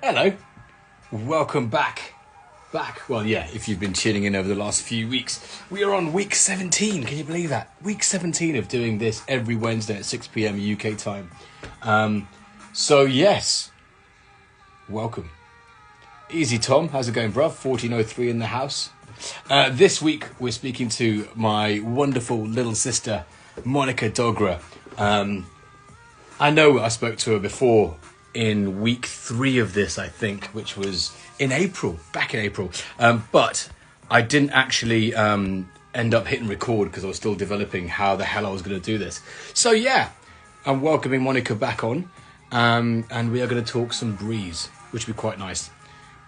Hello, welcome back. Well, yeah, if you've been tuning in over the last few weeks, we are on week 17. Can you believe that? Week 17 of doing this every Wednesday at 6 p.m. UK time. So, yes, welcome. Easy, Tom. How's it going, bruv? 1403 in the house. This week, we're speaking to my wonderful little sister, Monica Dogra. I know I spoke to her before in week 3 of this, I think, which was back in April. But I didn't actually end up hitting record because I was still developing how the hell I was going to do this. So yeah, I'm welcoming Monica back on, and we are going to talk some breeze, which would be quite nice.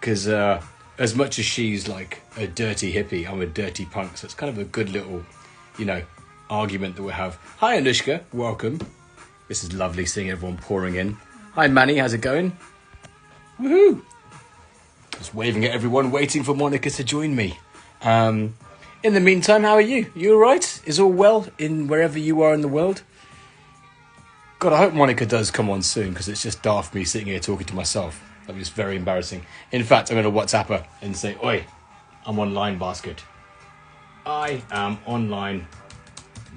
Because as much as she's like a dirty hippie, I'm a dirty punk, so it's kind of a good little, argument that we'll have. Hi Anushka, welcome. This is lovely seeing everyone pouring in. Hi Manny, how's it going? Woohoo! Just waving at everyone, waiting for Monica to join me. In the meantime, how are you? You alright? Is all well in wherever you are in the world? God, I hope Monica does come on soon, because it's just daft me sitting here talking to myself. That was very embarrassing. In fact, I'm going to WhatsApp her and say, Oi, I'm online basket. I am online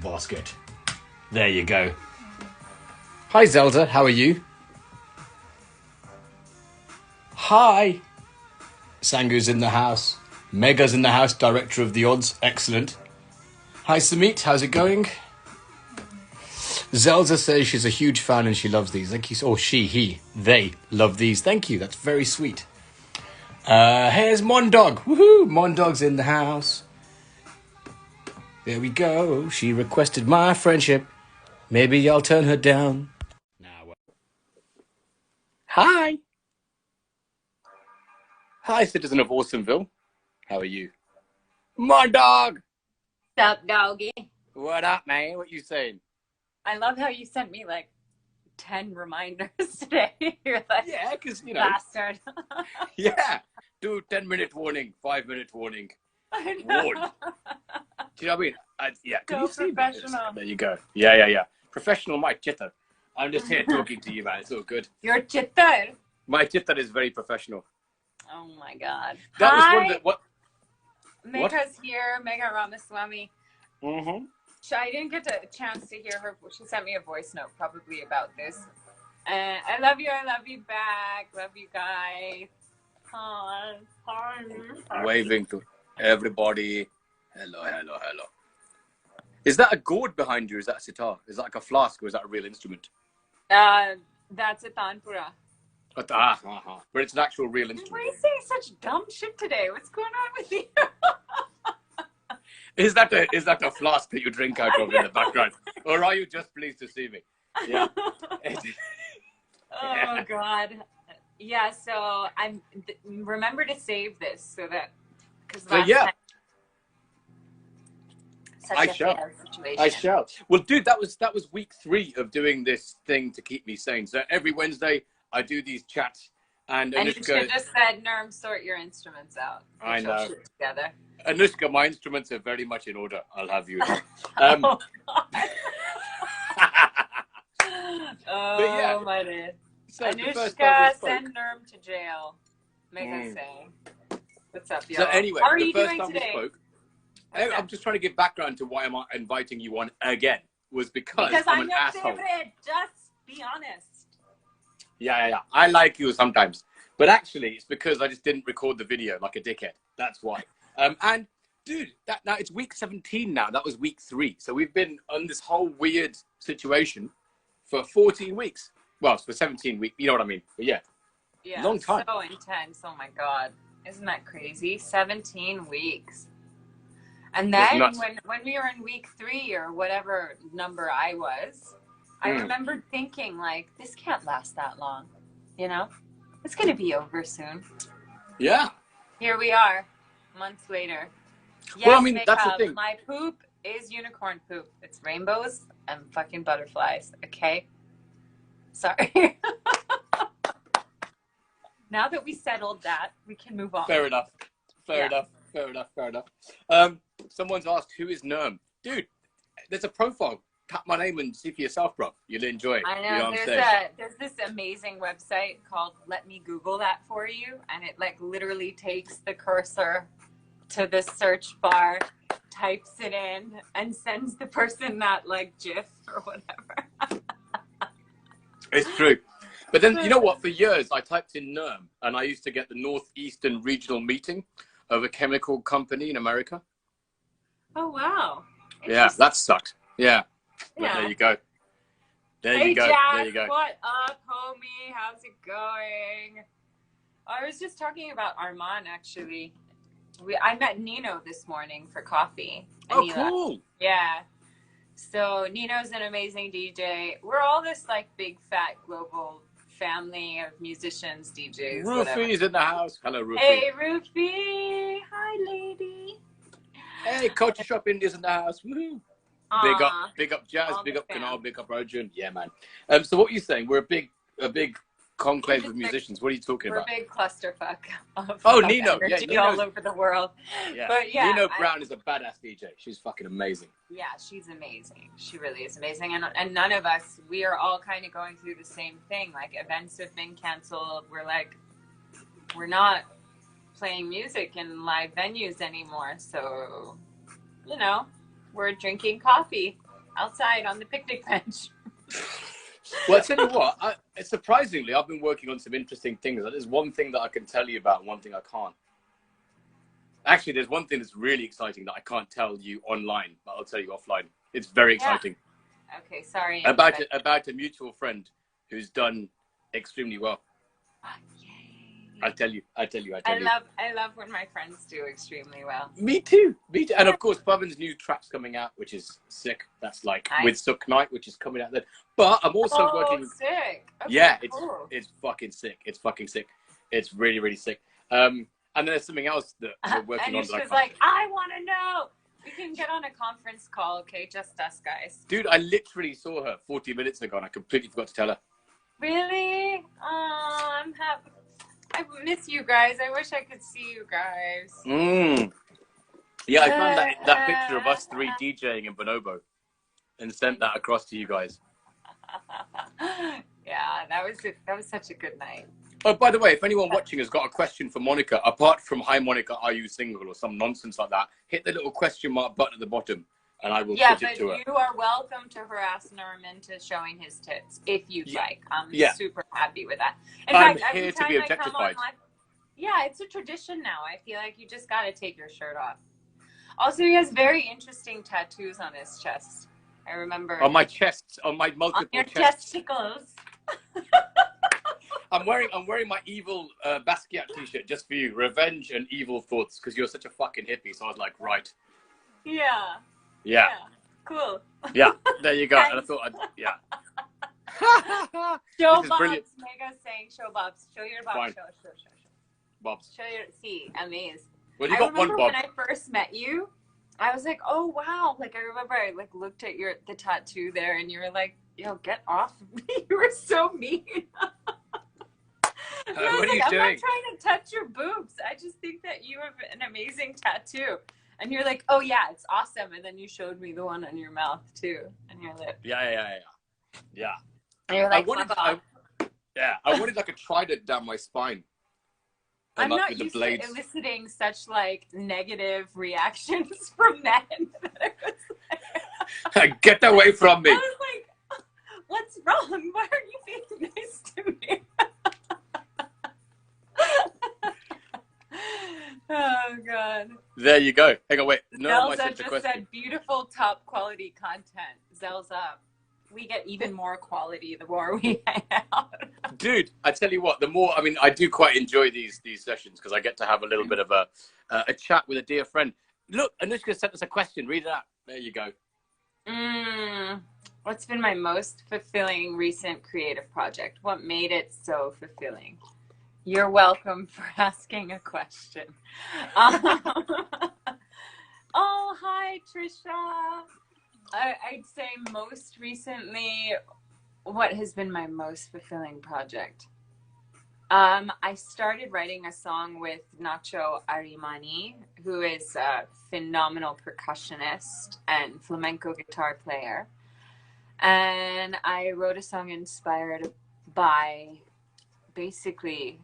basket. There you go. Hi Zelda, how are you? Hi. Sangu's in the house. Mega's in the house, director of the odds. Excellent. Hi Samit, how's it going? Zelda says she's a huge fan and she loves these. Thank you. Or they love these. Thank you. That's very sweet. Here's Mondog. Woohoo! Mondog's in the house. There we go. She requested my friendship. Maybe I'll turn her down. Now, hi. Hi, citizen of Awesomeville. How are you? Mondog! What's up, doggy? What up, man? What you saying? I love how you sent me like 10 reminders today. You're like, yeah, because, bastard. Yeah. Do 10-minute warning, 5-minute warning. I Warn. Do you know what I mean? Yeah. Can you see professional. There you go. Yeah. Professional, my chitter. I'm just here talking to you, man. It's all good. Your chitter. My chitter is very professional. Oh my God. That Hi. was one of the, what? Mega's here. Mega Ramaswamy. Mm-hmm. I didn't get a chance to hear her. She sent me a voice note probably about this. I love you. I love you back. Love you guys. Hi. Waving to everybody. Hello. Is that a gourd behind you? Is that a sitar? Is that like a flask or is that a real instrument? That's a tanpura. But it's an actual real instrument. Why are you saying such dumb shit today? What's going on with you? Is that a flask that you drink out of in the background? Or are you just pleased to see me? Yeah. Oh God. Yeah, so remember to save this so that I shall. Well, dude, that was week 3 of doing this thing to keep me sane. So every Wednesday I do these chats, and you should have just said, Nerm, sort your instruments out. I know. Shit together. Anushka, my instruments are very much in order. I'll have you know. Oh my God. So Anushka, send Nerm to jail. Make us say. What's up, y'all? So anyway, how are the you first doing time today? we spoke, I'm just trying to give background to why I'm inviting you on again. Was because I'm an your asshole. favorite. Just be honest. Yeah. I like you sometimes, but actually, it's because I just didn't record the video like a dickhead. That's why. And dude, now it's week 17 now. That was week 3. So we've been on this whole weird situation for 14 weeks. Well, for 17 weeks. You know what I mean? But yeah. Long time. So intense. Oh my God. Isn't that crazy? 17 weeks. And then when we were in week 3 or whatever number I was, I remember thinking like, this can't last that long. It's going to be over soon. Yeah. Here we are, months later. Yes, well, I mean, that's the thing. My poop is unicorn poop. It's rainbows and fucking butterflies. Okay. Sorry. Now that we settled that, we can move on. Fair enough. Fair enough. Someone's asked, who is Nerm? Dude, there's a profile tap my name and see for yourself, bro. You'll enjoy it. I know, you know what I'm saying? There's this amazing website called Let Me Google That For You, and it like literally takes the cursor to the search bar, types it in, and sends the person that like GIF or whatever. It's true. But then, you know what? For years, I typed in Nerm, and I used to get the Northeastern Regional Meeting of a chemical company in America. Oh, wow. Yeah, that sucked. Yeah. Yeah. There you go. There Hey, you go. Jack, there you go. what up, homie? How's it going? I was just talking about Armand, actually. I met Nino this morning for coffee. Oh, cool. Yeah. So Nino's an amazing DJ. We're all this like big fat global family of musicians, DJs. Roofy's in the house. Hello, Roofy. Hey, Roofy. Hi, lady. Hey, Culture Shop India's in the house. Woohoo. Big up Jazz, big up Canal, big up Rojan. Yeah, man. So what are you saying? We're a big conclave of musicians. What are you talking about? We're a big clusterfuck of Nino. Yeah, Nino's all over the world. Yeah. But yeah, Nino Brown is a badass DJ. She's fucking amazing. Yeah, she's amazing. She really is amazing. And none of us, we are all kind of going through the same thing. Like events have been canceled. We're not playing music in live venues anymore. So, you know, we're drinking coffee outside on the picnic bench. Well, I tell you what, surprisingly, I've been working on some interesting things. There's one thing that I can tell you about, and one thing I can't. Actually, there's one thing that's really exciting that I can't tell you online, but I'll tell you offline. It's very exciting. Yeah. Okay, sorry. About a mutual friend who's done extremely well. Yay. I tell you. I love when my friends do extremely well. Me too. And of course, Pavan's new trap's coming out, which is sick. That's like nice. With Suk Knight, which is coming out then. But I'm also working. Sick. Okay, yeah, cool. It's fucking sick. It's fucking sick. It's really, really sick. And there's something else that we're working on. And she's like, I want to know. We can get on a conference call, okay? Just us guys. Dude, I literally saw her 40 minutes ago, and I completely forgot to tell her. Really? Oh, I'm happy. I miss you guys. I wish I could see you guys. Yeah, I found that picture of us three DJing in Bonobo and sent that across to you guys. Yeah, that was such a good night. Oh, by the way, if anyone watching has got a question for Monica, apart from "Hi Monica, are you single?" or some nonsense like that, hit the little question mark button at the bottom, and I will put it to her. Yeah, but you are welcome to harass Nerm into showing his tits if you'd like. I'm super happy with that. In fact, here to be objectified. Yeah, it's a tradition now. I feel like you just got to take your shirt off. Also, he has very interesting tattoos on his chest. I remember. On my chest, on my multiple on your chests. testicles. I'm wearing my evil Basquiat t-shirt just for you. Revenge and evil thoughts, because you're such a fucking hippie. So I was like, right. Yeah. Cool. Yeah, there you go. And I thought, Show Bobs. Mega saying show Bobs. Show your Bobs. Show. Bobs. Show your, amazed. Well, you got one Bob. When I first met you, I was like, oh, wow. Like, I remember I looked at the tattoo there, and you were like, yo, get off of me. You were so mean. What are you doing? I'm not trying to touch your boobs. I just think that you have an amazing tattoo. And you're like, oh, yeah, it's awesome. And then you showed me the one on your mouth, too, and your lip. Yeah. And you're like, I wanted like a trident down my spine. I'm not used to eliciting such like negative reactions from men. Get away from me. I was like, what's wrong? Why are you being nice to me? Oh, God. There you go. Hang on, wait. No, Zelza just said beautiful top quality content. Zelza. We get even more quality the more we hang out. Dude, I tell you what, I do quite enjoy these sessions because I get to have a little bit of a chat with a dear friend. Look, Anushka sent us a question. Read it out. There you go. What's been my most fulfilling recent creative project? What made it so fulfilling? You're welcome for asking a question. Oh, hi, Trisha. I'd say most recently, what has been my most fulfilling project? I started writing a song with Nacho Arimani, who is a phenomenal percussionist and flamenco guitar player. And I wrote a song inspired by basically,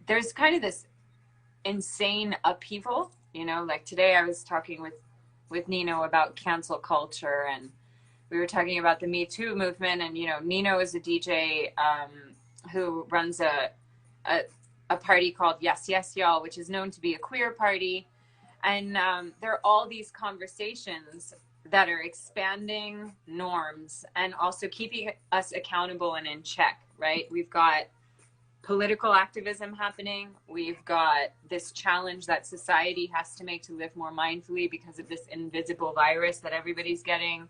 there's kind of this insane upheaval, you know, like today I was talking with Nino about cancel culture, and we were talking about the Me Too movement. And, you know, Nino is a DJ who runs a party called Yes, Yes, Y'all, which is known to be a queer party. And there are all these conversations that are expanding norms and also keeping us accountable and in check, right? We've got political activism happening. We've got this challenge that society has to make to live more mindfully because of this invisible virus that everybody's getting.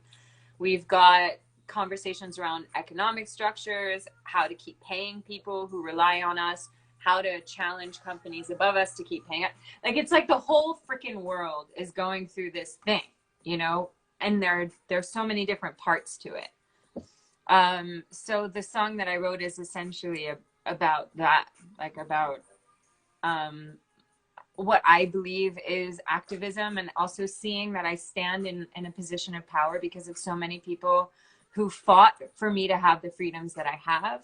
We've got conversations around economic structures, how to keep paying people who rely on us, how to challenge companies above us to keep paying us. Like, it's like the whole freaking world is going through this thing, you know, and there's so many different parts to it. So the song that I wrote is essentially about that, like about what I believe is activism, and also seeing that I stand in a position of power because of so many people who fought for me to have the freedoms that I have.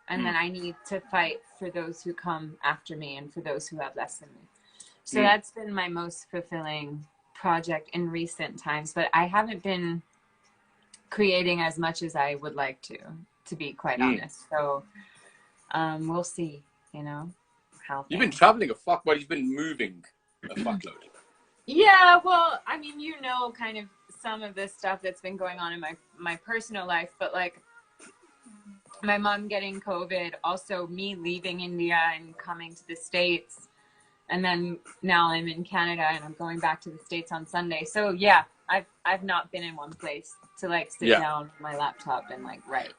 And then I need to fight for those who come after me and for those who have less than me. So that's been my most fulfilling project in recent times, but I haven't been creating as much as I would like to be quite honest. So we'll see, you know, how you've been traveling a fuck, well, you've been moving a fuckload. Yeah, well, I mean, you know, kind of some of this stuff that's been going on in my personal life, but like my mom getting COVID, also me leaving India and coming to the States. And then now I'm in Canada and I'm going back to the States on Sunday. So yeah, I've not been in one place to like sit down on my laptop and like write.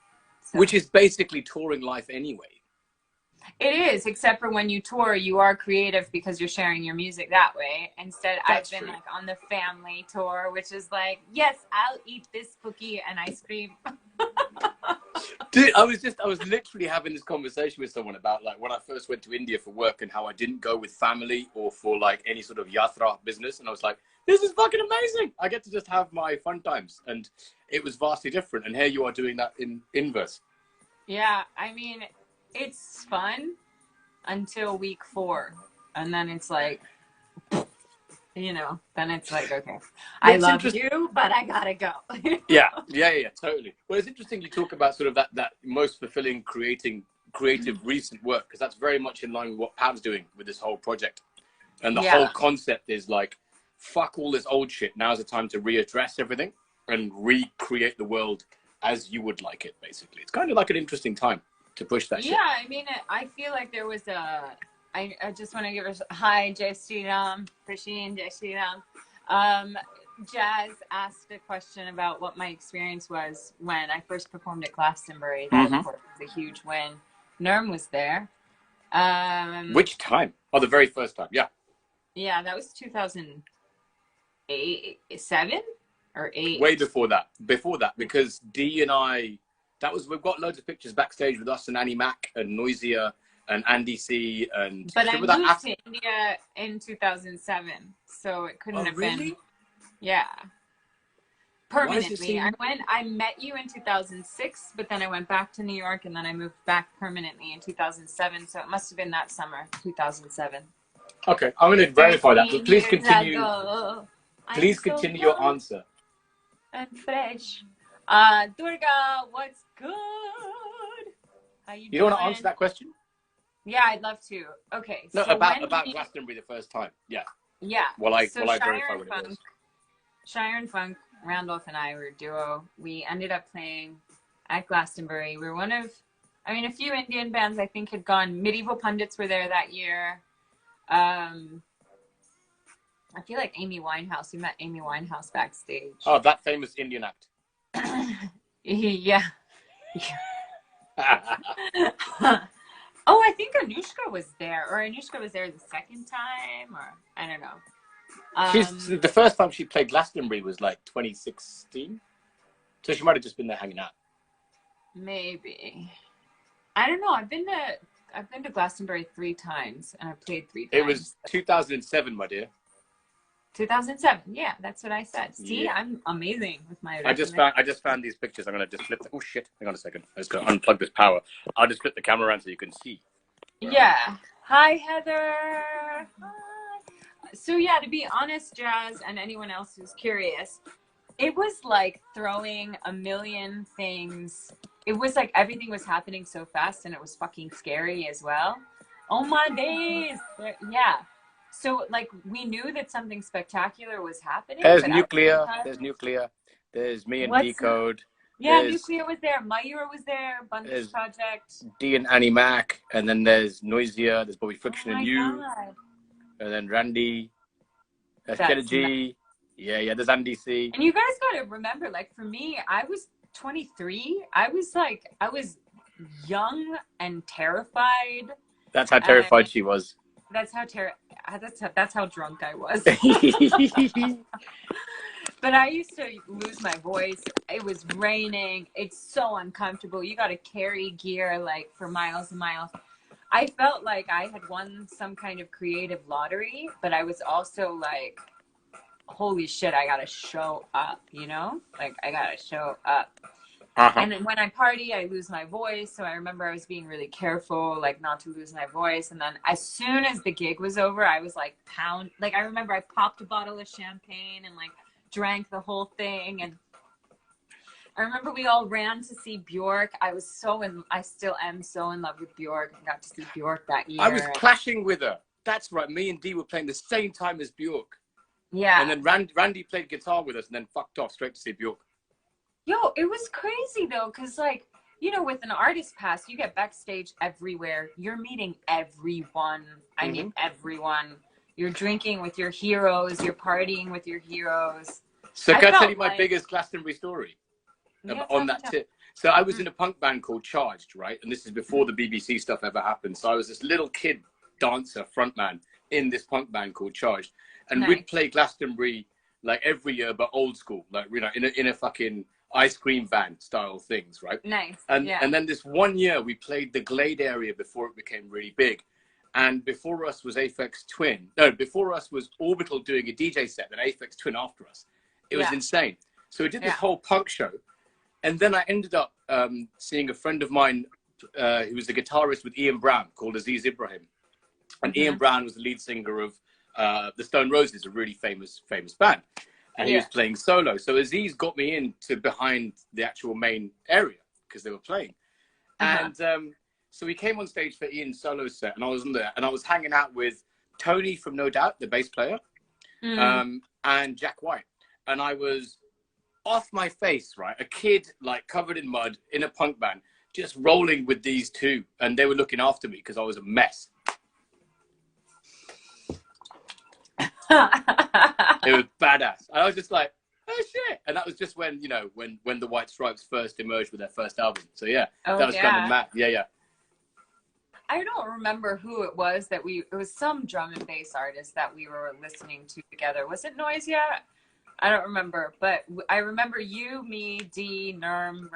So. Which is basically touring life anyway. It is, except for when you tour, you are creative because you're sharing your music that way. Instead, I've been like on the family tour, which is like, yes, I'll eat this cookie and ice cream. Dude, I was literally having this conversation with someone about like when I first went to India for work and how I didn't go with family or for like any sort of yatra business. And I was like, this is fucking amazing. I get to just have my fun times. And it was vastly different. And here you are doing that in inverse. Yeah, I mean, it's fun until week 4. And then it's like, you know, then it's like, okay, I love you, but I gotta go. Yeah, totally. Well, it's interesting you talk about sort of that most fulfilling creative recent work, because that's very much in line with what Pam's doing with this whole project. And the whole concept is like, fuck all this old shit. Now's the time to readdress everything and recreate the world as you would like it, basically. It's kind of like an interesting time to push that shit. Yeah, I mean, I feel like there was I just want to give a hi, Jai Sri Ram, Prasheen, Jai Sri Ram. Jazz asked a question about what my experience was when I first performed at Glastonbury. That, of course, was a huge win. Nerm was there. Which time? Oh, the very first time, yeah. Yeah, that was 2007 or 8. Way before that. Because Dee and I, we've got loads of pictures backstage with us and Annie Mac and Noisia and Andy C. And but I moved to India in 2007, so it couldn't have been. Yeah. Permanently. I met you in 2006, but then I went back to New York and then I moved back permanently in 2007. So it must have been that summer, 2007. Okay, I'm going to verify that, but please continue. Please continue your answer. And fresh. Durga, what's good? How you doing? You don't want to answer that question? Yeah, I'd love to. Okay. No, so about Glastonbury the first time. Yeah. Yeah. While I verify what it was. Shire and Funk, Randolph and I were a duo. We ended up playing at Glastonbury. We were a few Indian bands I think had gone. Medieval Pundits were there that year. I feel like Amy Winehouse. We met Amy Winehouse backstage. Oh, that famous Indian act. Yeah. Oh, I think Anushka was there, or Anushka was there the second time, or I don't know. The first time she played Glastonbury was like 2016, so she might have just been there hanging out. Maybe. I don't know. I've been to Glastonbury 3 times, and I've played 3 times. It was 2007, my dear. 2007. Yeah, that's what I said. See, yeah. I'm amazing with my resume. I just found these pictures. I'm gonna just flip. Oh shit! Hang on a second. I just gotta unplug this power. I'll just flip the camera around so you can see. Yeah. Hi, Heather. Hi. So yeah, to be honest, Jazz, and anyone else who's curious, it was like throwing a million things. It was like everything was happening so fast, and it was fucking scary as well. Oh my days. Yeah. So like we knew that something spectacular was happening. There's nuclear. There's nuclear. There's me and Decode. Yeah, Nuclear was there. Mayura was there. Bundes Project. D and Annie Mac, and then there's Noisier. There's Bobby Friction and you, and then Randy. There's Jenna G. Yeah. There's Andy C. And you guys got to remember, like for me, I was 23. I was young and terrified. That's how terrified she was. That's how drunk I was. But I used to lose my voice. It was raining. It's so uncomfortable. You got to carry gear like for miles and miles. I felt like I had won some kind of creative lottery, but I was also like, holy shit, I got to show up, you know? Like I got to show up. And then when I party, I lose my voice. So I remember I was being really careful, like not to lose my voice. And then as soon as the gig was over, I was like I remember I popped a bottle of champagne and like drank the whole thing. And I remember we all ran to see Bjork. I still am so in love with Bjork. I got to see Bjork that year. I was clashing with her. That's right. Me and Dee were playing the same time as Bjork. Yeah. And then Randy played guitar with us and then fucked off straight to see Bjork. Yo, it was crazy though, because like, you know, with an artist pass, you get backstage everywhere. You're meeting everyone. I mean, everyone. You're drinking with your heroes. You're partying with your heroes. So can I tell you my biggest Glastonbury story on that tip? So I was in a punk band called Charged, right? And this is before the BBC stuff ever happened. So I was this little kid dancer, frontman in this punk band called Charged. And we'd play Glastonbury like every year, but old school, like, you know, in a fucking ice cream van style things, right? Nice. And then this one year we played the Glade area before it became really big. And before us was Aphex Twin. No, before us was Orbital doing a DJ set, and Aphex Twin after us. It was insane. So we did this whole punk show. And then I ended up seeing a friend of mine who was a guitarist with Ian Brown called Aziz Ibrahim. And Ian Brown was the lead singer of the Stone Roses, a really famous band. And he was playing solo. So Aziz got me into behind the actual main area because they were playing. And so we came on stage for Ian's solo set, and I was on there, and I was hanging out with Tony from No Doubt, the bass player, and Jack White. And I was off my face, right? A kid like covered in mud in a punk band, just rolling with these two. And they were looking after me because I was a mess. It was badass. And I was just like, oh shit. And that was just when, you know, when the White Stripes first emerged with their first album. So yeah, that was kind of mad. Yeah. I don't remember who it was it was some drum and bass artist that we were listening to together. Was it Noisia? I don't remember, but I remember you, me, D, Nerm,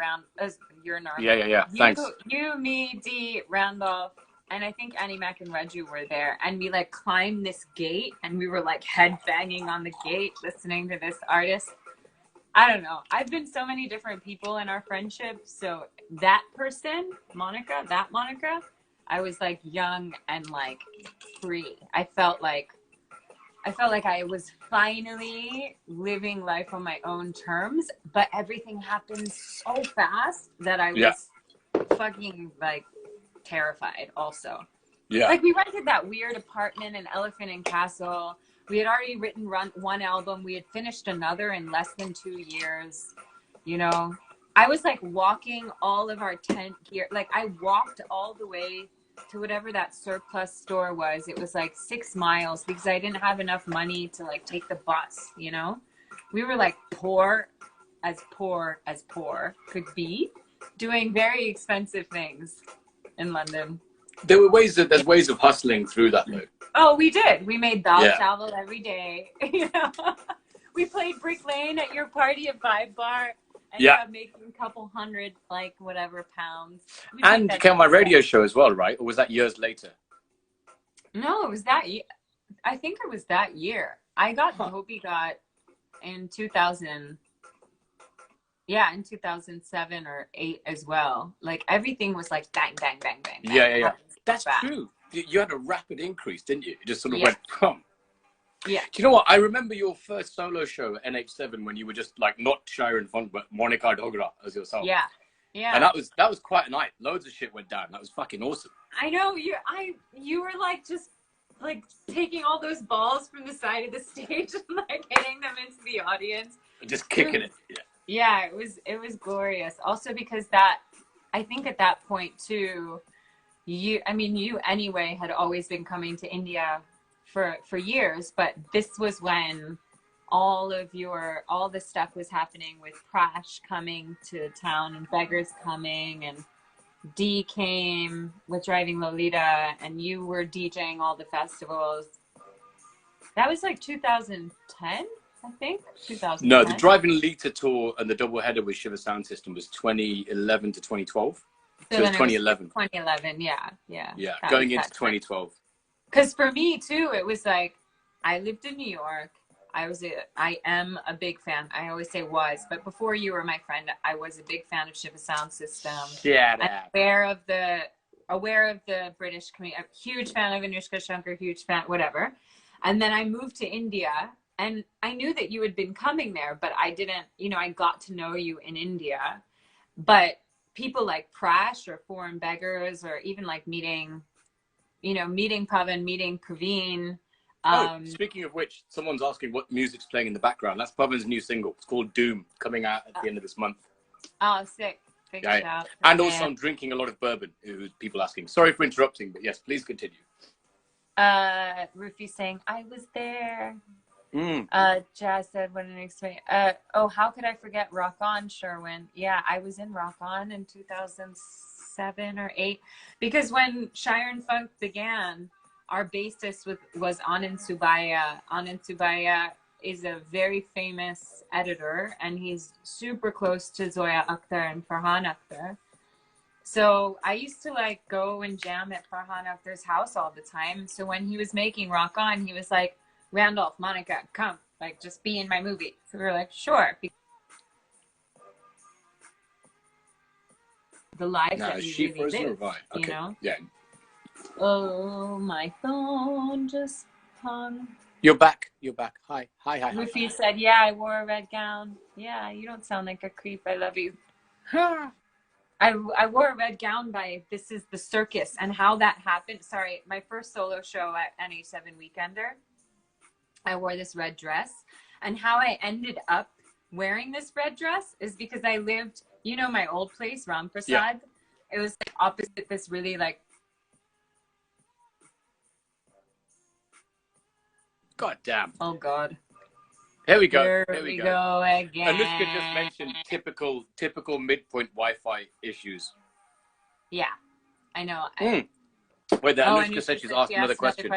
you're Nerm. Yeah. Thanks. You, me, D, Randolph, and I think Annie Mac and Reju were there. And we like climbed this gate and we were like head banging on the gate listening to this artist. I don't know. I've been so many different people in our friendship. So that person, Monica, I was like young and like free. I felt like I was finally living life on my own terms, but everything happened so fast that I was fucking like terrified also. Yeah. Like we rented that weird apartment in Elephant and Castle. We had already written one album. We had finished another in less than 2 years. You know, I was like walking all of our tent gear. Like I walked all the way to whatever that surplus store was. It was like 6 miles because I didn't have enough money to like take the bus, you know? We were like poor as poor could be, doing very expensive things in London. There's ways of hustling through that though. Oh, we did. We made dal chawal every day. You know? We played Brick Lane at your party at Vibe Bar. And making a couple hundred, like, whatever pounds. And you came on my radio show as well, right? Or was that years later? No, it was that year. I think it was that year. I got Dogra-An in 2000. Yeah, in 2007 or 8 as well. Like everything was like bang, bang, bang, bang, bang. Yeah. That's true. You had a rapid increase, didn't you? It just sort of went, pum. Yeah. Do you know what? I remember your first solo show at NH7 when you were just like not Sharon Funk, but Monica Dogra as yourself. Yeah. Yeah. And that was quite a night. Loads of shit went down. That was fucking awesome. I know you were like just like taking all those balls from the side of the stage and like hitting them into the audience. Just kicking it. Yeah. Yeah, it was glorious. Also because I think at that point too, you anyway had always been coming to India for years, but this was when all the stuff was happening with Prash coming to town and Beggars coming, and D came with Driving Lolita, and you were DJing all the festivals. That was like 2010, I think. 2010. No, the Driving Lolita tour and the double header with Shiver Sound System was 2011 to 2012. So it was 2011. 2011, yeah. Yeah, going into 2012. Because for me too, it was like, I lived in New York. I am a big fan. I always say was, but before you were my friend, I was a big fan of Shiva Sound System. Yeah. Aware of the British community. A huge fan of Anushka Shankar, huge fan, whatever. And then I moved to India, and I knew that you had been coming there, but I didn't, I got to know you in India. But people like Prash or Foreign Beggars, or even like meeting Pavan, meeting Praveen. Speaking of which, someone's asking what music's playing in the background. That's Pavan's new single. It's called Doom, coming out at the end of this month. Oh, sick. Big shout. And also I'm drinking a lot of bourbon, people asking. Sorry for interrupting, but yes, please continue. Rufy saying, I was there. Mm. Jazz said, what an experience. How could I forget Rock On, Sherwin? Yeah, I was in Rock On in 2007 or 8. Because when Sharon Funk began, our bassist was Anand Subaya. Anand Subaya is a very famous editor, and he's super close to Zoya Akhtar and Farhan Akhtar. So I used to like go and jam at Farhan Akhtar's house all the time. So when he was making Rock On, he was like, Randolph, Monica, come, like just be in my movie. So we were like, sure. The life that we really live, you know? Yeah. Oh, my phone just hung. You're back. Hi. Rufy said, yeah, I wore a red gown. Yeah, you don't sound like a creep. I love you. I wore a red gown by This Is the Circus, and how that happened. Sorry, my first solo show at NH7 Weekender, I wore this red dress, and how I ended up wearing this red dress is because I lived, my old place, Ram Prasad. Yeah. It was like opposite this really like. God damn. Oh God. Here we go. Here we go again. Anushka just mentioned typical midpoint Wi-Fi issues. Yeah, I know. Wait, Anushka said she's asked another question.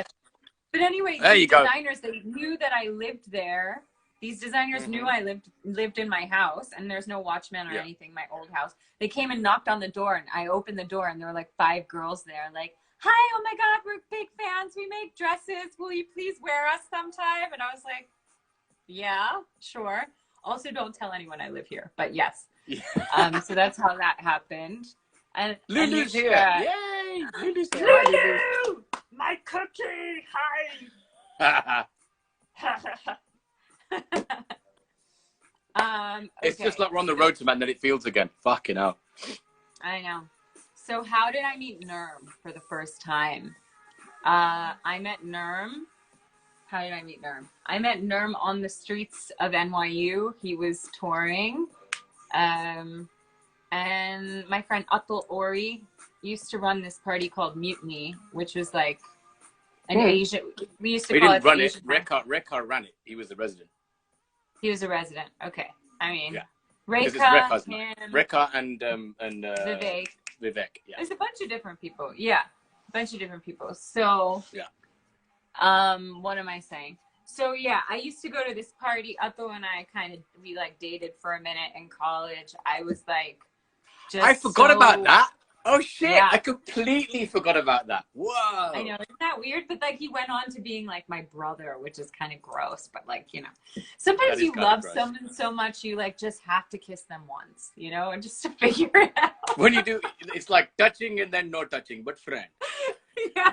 But anyway, these designers, they knew that I lived there. These designers knew I lived in my house, and there's no watchman or anything, my old house. They came and knocked on the door, and I opened the door, and there were like 5 girls there, like, hi, oh my God, we're big fans. We make dresses. Will you please wear us sometime? And I was like, yeah, sure. Also, don't tell anyone I live here, but yes. So that's how that happened. And Lulu's here. Yay! Lulu's here. Lulu! My cookie! Hi! It's just like we're on the road to Magnetic Fields again. Fucking hell. I know. So how did I meet Nerm for the first time? I met Nerm. How did I meet Nerm? I met Nerm on the streets of NYU. He was touring. And my friend Atul Ori used to run this party called Mutiny, which was like an Asian. We used to call it. He didn't run it. Rekha ran it. He was the resident. He was a resident. Okay. I mean, yeah. Rekha and Vivek. Vivek. Yeah. There's a bunch of different people. Yeah. A bunch of different people. So. Yeah. What am I saying? So yeah, I used to go to this party. Atul and I we like dated for a minute in college. I was like, I forgot about that. Oh shit! Yeah. I completely forgot about that. Whoa! I know, isn't that weird? But like he went on to being like my brother, which is kind of gross. But like, you know, sometimes you love someone so much you like just have to kiss them once, you know, and just to figure it out. When you do, it's like touching and then no touching, but friend. Yeah.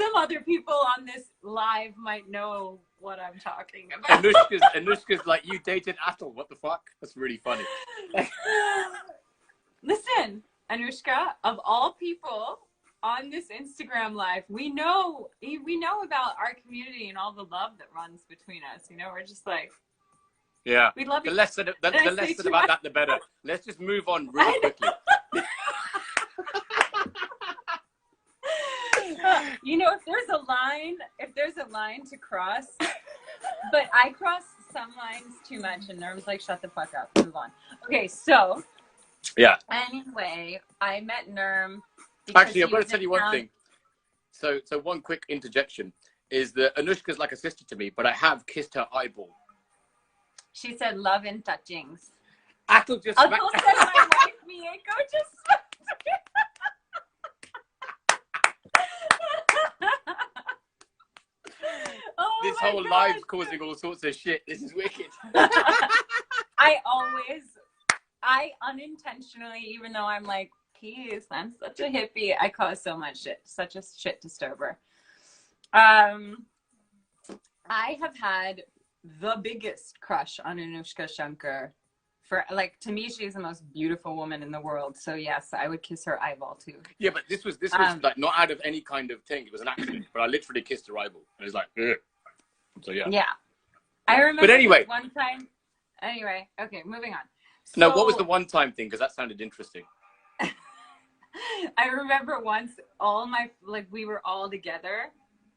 Some other people on this live might know what I'm talking about. Anushka's like, you dated Atul. What the fuck? That's really funny. Listen, Anushka, of all people on this Instagram live, we know about our community and all the love that runs between us. You know, we're just like, yeah. We love the less said about that, the better. Let's just move on really quickly. You know, if there's a line to cross, but I cross some lines too much, and Nerm's like, shut the fuck up, move on. Okay, so yeah. Anyway, I met Nerm. Actually, I'm going to tell you one thing. So one quick interjection is that Anushka's like a sister to me, but I have kissed her eyeball. She said love and touchings. Atul just said my wife Mieko just Oh, this whole God. live's causing all sorts of shit. This is wicked. I unintentionally, even though I'm like, peace, I'm such a hippie, I cause so much shit, such a shit disturber. I have had the biggest crush on Anushka Shankar. For like, to me, she's the most beautiful woman in the world. So yes, I would kiss her eyeball too. Yeah, but this was like not out of any kind of thing. It was an accident. But I literally kissed her eyeball, and it's like, ugh. So yeah. Yeah, I remember. But anyway, one time. Anyway, okay, moving on. No, what was the one time thing? Because that sounded interesting. I remember once we were all together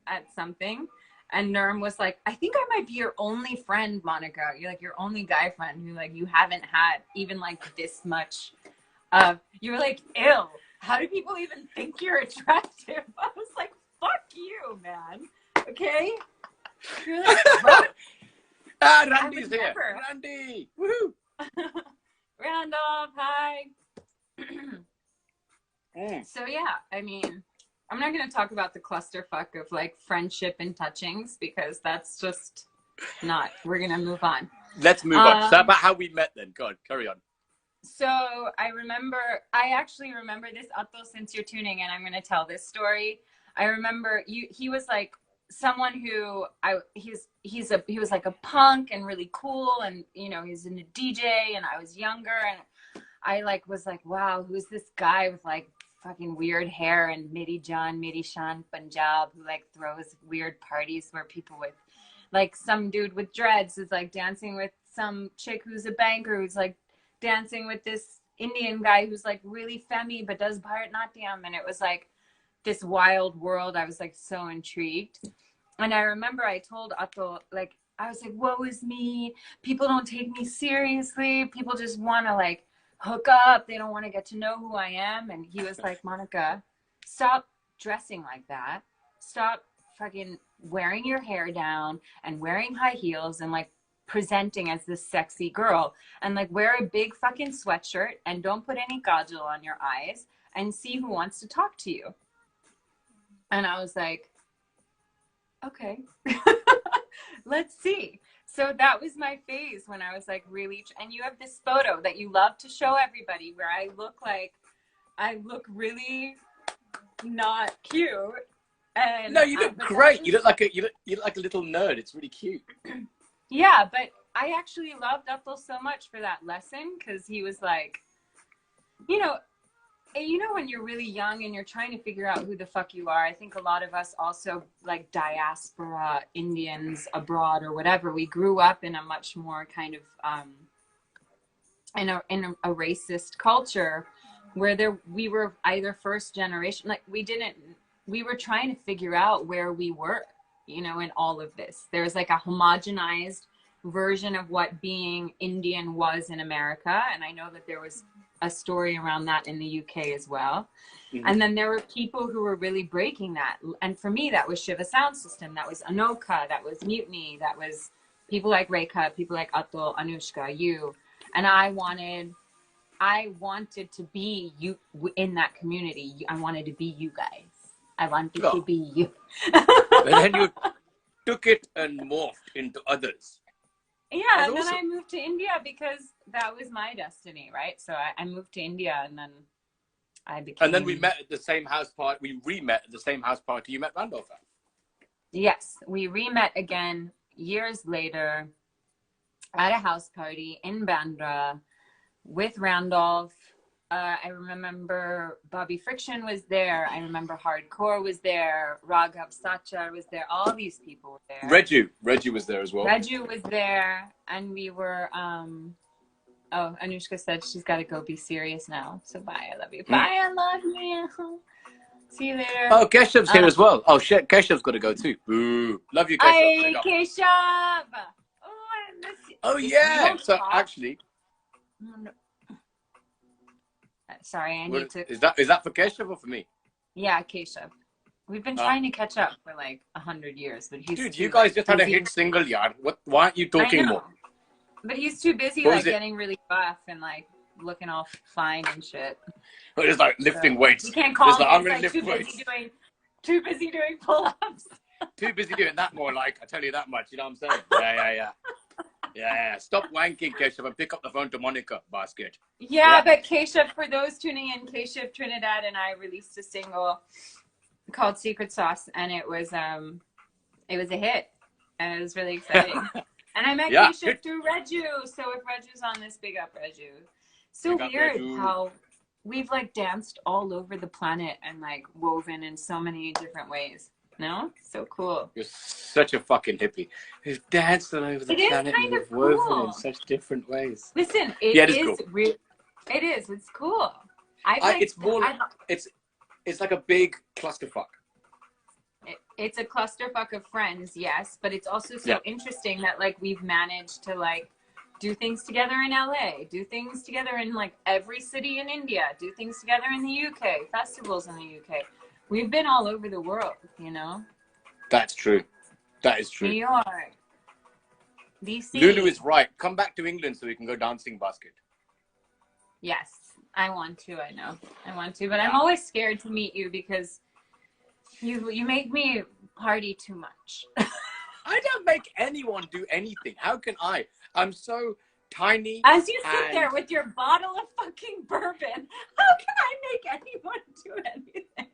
at something, and Nerm was like, I think I might be your only friend, Monica. You're like your only guy friend who like you haven't had even like this much of. You were like, ew, how do people even think you're attractive? I was like, fuck you, man. Okay? You're like, what? Randy's here. Randy! Woohoo! Randolph, hi. So yeah, I mean, I'm not going to talk about the clusterfuck of like friendship and touchings because that's just not. We're going to move on. Let's move on. So about how we met then. Go on, carry on. So I actually remember this, Atul, since you're tuning in, I'm going to tell this story. I remember he was like someone who he was like a punk and really cool, and you know, he's in a DJ, and I was younger, and I like was like, wow, who's this guy with like fucking weird hair and Midi Shan Punjab who like throws weird parties where people with like some dude with dreads is like dancing with some chick who's a banker who's like dancing with this Indian guy who's like really femmy but does Bharatanatyam, and it was like this wild world. I was like so intrigued. And I remember I told Atul, like, I was like, woe is me. People don't take me seriously. People just want to like hook up. They don't want to get to know who I am. And he was like, Monica, stop dressing like that. Stop fucking wearing your hair down and wearing high heels and like presenting as this sexy girl, and like wear a big fucking sweatshirt and don't put any kajal on your eyes and see who wants to talk to you. And I was like, okay, let's see. So that was my phase when I was like really, and you have this photo that you love to show everybody where I look really not cute. And no, you look great. You look like a little nerd. It's really cute. Yeah, but I actually loved Atul so much for that lesson, because he was like, you know, when you're really young and you're trying to figure out who the fuck you are, I think a lot of us also, like diaspora Indians abroad or whatever, we grew up in a much more kind of in a racist culture where we were either first generation, like we were trying to figure out where we were, you know, in all of this. There's like a homogenized version of what being Indian was in America, and I know that there was a story around that in the UK as well. Mm-hmm. And then there were people who were really breaking that. And for me, that was Shiva Sound System. That was Anoka. That was Mutiny. That was people like Rekha, people like Atul, Anushka, you. And I wanted I wanted to be you in that community. I wanted to be you guys. I wanted to be you. And then you took it and morphed into others. Yeah, and then I moved to India because that was my destiny, right? So I moved to India, and then I became... And then we met at the same house party. We re-met at the same house party you met Randolph at. Yes, we re-met again years later at a house party in Bandra with Randolph. I remember Bobby Friction was there. I remember Hardcore was there. Raghav Sachar was there. All these people were there. Reggie was there as well. Reggie was there. And we were, oh, Anushka said she's got to go be serious now. So bye, I love you. Bye, I love you. See you later. Oh, Keshav's here as well. Oh, shit, Keshav's got to go too. Boo. Love you, Keshav. Hey, Keshav. Oh, I miss you. Oh, yeah. So, actually... Sorry, I need to... Is that for Keshav or for me? Yeah, Keshav. We've been trying to catch up for like 100 years, but he's... Dude, you guys just had a hit single, yard. Why aren't you talking more? But he's too busy, like, getting really buff and, like, looking all fine and shit. But it's like lifting weights. You can't call him. I'm going to lift weights. Too busy doing pull-ups. Too busy doing that more, like, I tell you that much. You know what I'm saying? Yeah. Stop wanking, Keshav, and pick up the phone to Monica, basket. Yeah, but Keshav, for those tuning in, Keshav Trinidad and I released a single called Secret Sauce, and it was a hit, and it was really exciting. And I met Keshav through Reju, so if Reju's on this, big up Reju. So weird how we've like danced all over the planet and like woven in so many different ways. No? So cool. You're such a fucking hippie. We've danced all over the planet and we've woven in such different ways. Listen, it is cool. It is. It's cool. It's like a big clusterfuck. It's a clusterfuck of friends, yes, but it's also so interesting that like we've managed to like do things together in LA, do things together in like every city in India, do things together in the UK, festivals in the UK. We've been all over the world, you know? That's true. That is true. New York, DC. Lulu is right. Come back to England so we can go dancing, basket. Yes, I want to. I know. I want to. But I'm always scared to meet you because you make me party too much. I don't make anyone do anything. How can I? I'm so tiny. As you sit there with your bottle of fucking bourbon, how can I make anyone do anything?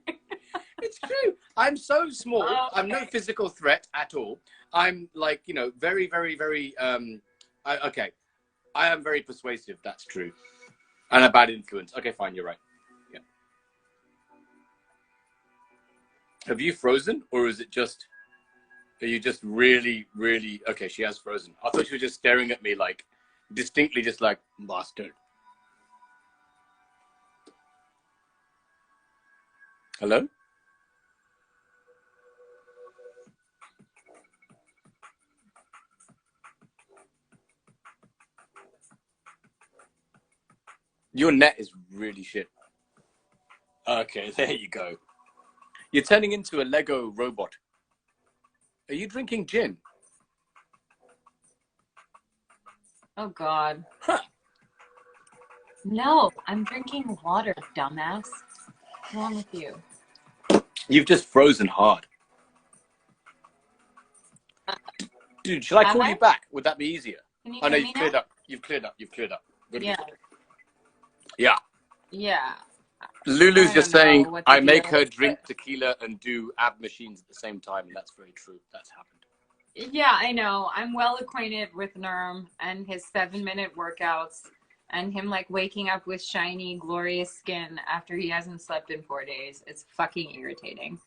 It's true. I'm so small. Okay. I'm no physical threat at all. I'm like, you know, very, very, very, okay. I am very persuasive. That's true. And a bad influence. Okay, fine. You're right. Yeah. Have you frozen or is it just, are you just really, really, okay, she has frozen. I thought she was just staring at me like, distinctly just like, bastard. Hello? Your net is really shit. Okay, there you go. You're turning into a Lego robot. Are you drinking gin? Oh, God. Huh. No, I'm drinking water, dumbass. What's wrong with you? You've just frozen hard. Dude, shall I call you back? Would that be easier? Oh, no, you've cleared up. You've cleared up. You've cleared up. Good. Yeah. Yeah. Yeah. Lulu's just saying, I make her drink tequila and do ab machines at the same time. And that's very true. That's happened. Yeah, I know. I'm well acquainted with Nerm and his 7-minute workouts and him like waking up with shiny, glorious skin after he hasn't slept in 4 days. It's fucking irritating.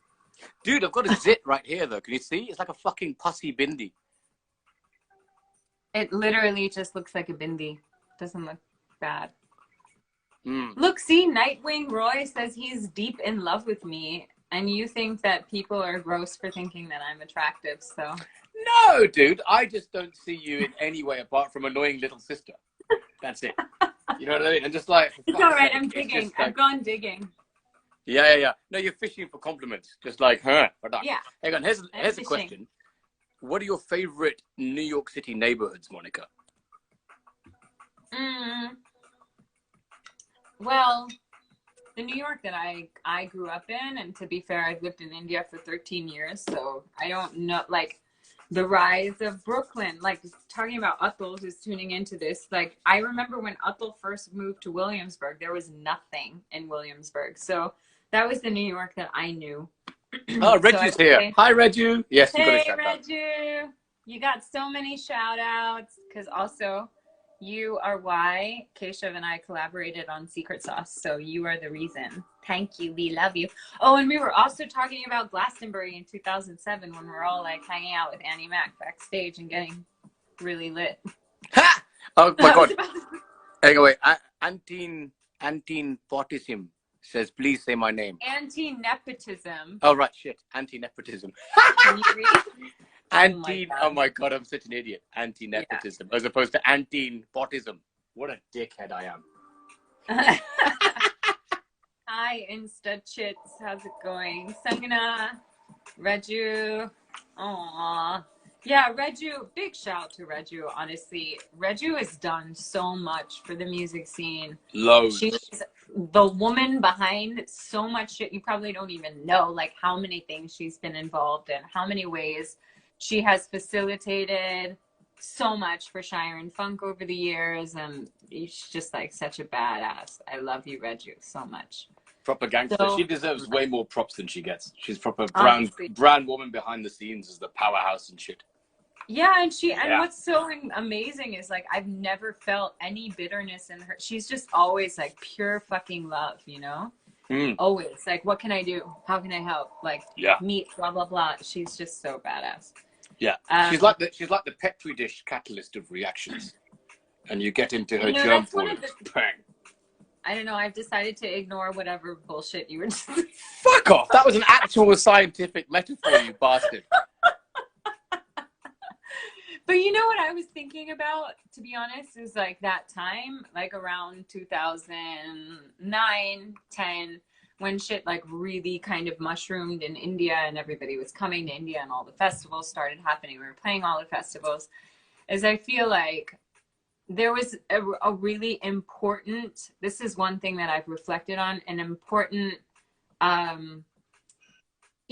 Dude, I've got a zit right here though. Can you see? It's like a fucking pussy bindi. It literally just looks like a bindi. Doesn't look bad. Mm. Look, see, Nightwing Roy says he's deep in love with me, and you think that people are gross for thinking that I'm attractive, so. No, dude, I just don't see you in any way apart from annoying little sister. That's it. You know what I mean? And just like, it's all right, I'm digging. Like, I've gone digging. Yeah. No, you're fishing for compliments. Just like, huh? Yeah. Hang on, here's a question. What are your favorite New York City neighborhoods, Monica? Well, the New York that I grew up in, and to be fair, I've lived in India for 13 years, so I don't know, like, the rise of Brooklyn, like, talking about Atul who's tuning into this, like, I remember when Atul first moved to Williamsburg, there was nothing in Williamsburg, so that was the New York that I knew. Oh, Reggie's so here. Hi, Reggie. Yes, you got a hey, shout out. Reggie. You got so many shout outs, because also you are why Keshav and I collaborated on Secret Sauce. So you are the reason. Thank you. We love you. Oh, and we were also talking about Glastonbury in 2007 when we were all like hanging out with Annie Mac backstage and getting really lit. Ha! Oh my God. Anyway, Antine Portissim says, please say my name. Anti-nepotism. Oh, right. Shit. Anti-nepotism. Can you read? Oh my God, I'm such an idiot. Anti-nepotism, as opposed to anti-potism. What a dickhead I am. Hi, Insta Chits. How's it going? Sangana, Reju. Aww. Yeah, Reju. Big shout out to Reju, honestly. Reju has done so much for the music scene. Loads. She's the woman behind so much shit. You probably don't even know, like, how many things she's been involved in, how many ways she has facilitated so much for Shire and Funk over the years, and she's just like such a badass. I love you, Reju, so much. Proper gangster. So, she deserves way more props than she gets. She's proper brand woman behind the scenes as the powerhouse and shit. Yeah, and and what's so amazing is, like, I've never felt any bitterness in her. She's just always like pure fucking love, you know? Always like, what can I do? How can I help? Like, meet, blah blah blah. She's just so badass. Yeah, she's like the petri dish catalyst of reactions, and you get into her germ pool. Bang. I don't know. I've decided to ignore whatever bullshit you were just. Fuck off! That was an actual scientific metaphor, you bastard. But you know what I was thinking about, to be honest, is like that time, like around 2009, 10. When shit like really kind of mushroomed in India and everybody was coming to India and all the festivals started happening. We were playing all the festivals. As I feel like there was a really important, this is one thing that I've reflected on, an important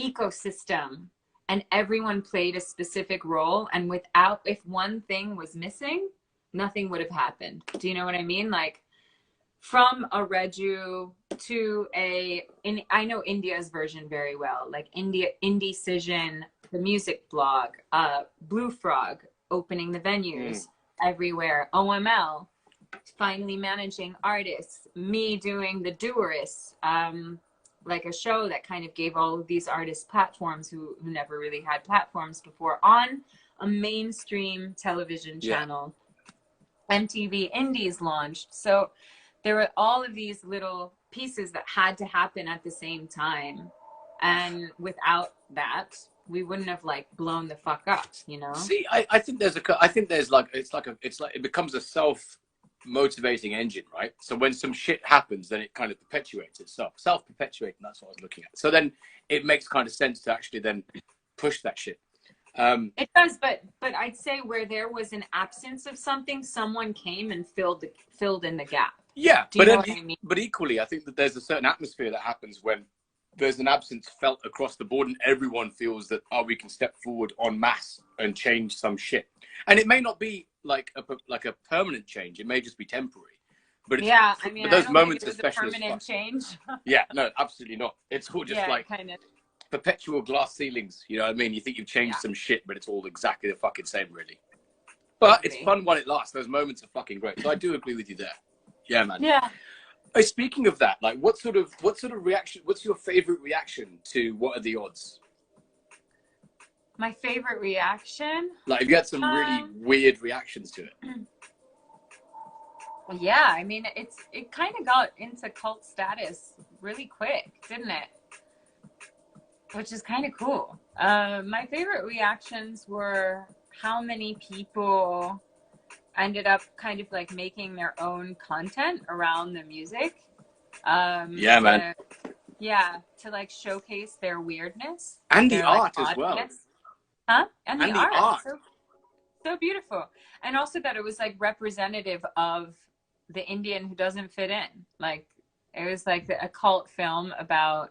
ecosystem, and everyone played a specific role. And if one thing was missing, nothing would have happened. Do you know what I mean? Like, from a Reju to I know India's version very well, like Indecision, the music blog, Blue Frog opening the venues everywhere, OML finally managing artists, me doing the Doerists, like a show that kind of gave all of these artists platforms who never really had platforms before on a mainstream television channel. MTV Indies launched. So there were all of these little pieces that had to happen at the same time. And without that, we wouldn't have like blown the fuck up, you know? See, I think it becomes a self-motivating engine, right? So when some shit happens, then it kind of perpetuates itself. Self-perpetuating, that's what I was looking at. So then it makes kind of sense to actually then push that shit. It does, but I'd say where there was an absence of something, someone came and filled in the gap. Yeah, Do you know what I mean? But equally, I think that there's a certain atmosphere that happens when there's an absence felt across the board, and everyone feels that we can step forward en masse and change some shit. And it may not be like a permanent change; it may just be temporary. But I mean, those moments are special. Permanent change. Yeah, no, absolutely not. It's all just like kind of perpetual glass ceilings. You know what I mean? You think you've changed some shit, but it's all exactly the fucking same, really. But it's fun while it lasts. Those moments are fucking great. So I do agree with you there. Yeah, man. Yeah. Speaking of that, like, what sort of reaction? What's your favorite reaction to What Are the Odds? My favorite reaction? Like, have you had some really weird reactions to it? Well, yeah. I mean, it kind of got into cult status really quick, didn't it? Which is kind of cool. My favorite reactions were how many people ended up kind of like making their own content around the music. To like showcase their weirdness and the art as well. And the art. So beautiful. And also that it was like representative of the Indian who doesn't fit in. Like, It was like a cult film about